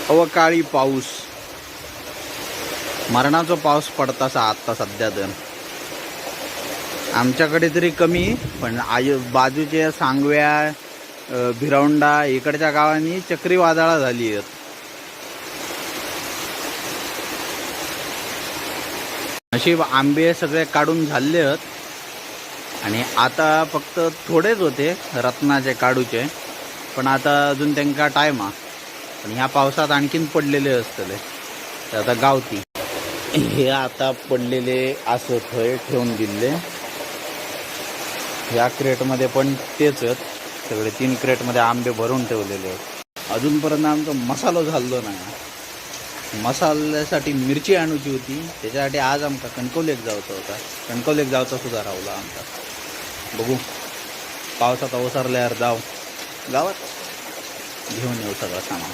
अवकाळी पाऊस, मरणाचा पाऊस पडतासा आता सध्या तर आमच्याकडे तरी कमी, पण बाजूच्या सांगव्या, भिरवंडा इकडच्या गावांनी चक्रीवादळा झाली आहेत. नशीब आंबे सगळे काढून झाले आहेत आणि आता फक्त थोडेच होते रत्नाचे काढूचे, पण आता अजून त्यांना टाईम हा. पण ह्या पावसात आणखीन पडलेले असतले तर आता गावती हे आता पडलेले असं थंय ठेवून दिले. ह्या क्रेटमध्ये पण तेच आहेत, सगळे 3 क्रेटमध्ये आंबे भरून ठेवलेले आहेत. अजूनपर्यंत आमचा मसाला झालो नाही. मसाल्यासाठी मिरची आणूची होती, त्याच्यासाठी आज आमका कणकवलीक जायचा होता. कणकवलीक जायचा सुद्धा राहिला आमचा. बघू पावसात ओसरल्यावर जाऊ गावात घेऊन येऊ सगळं सामान.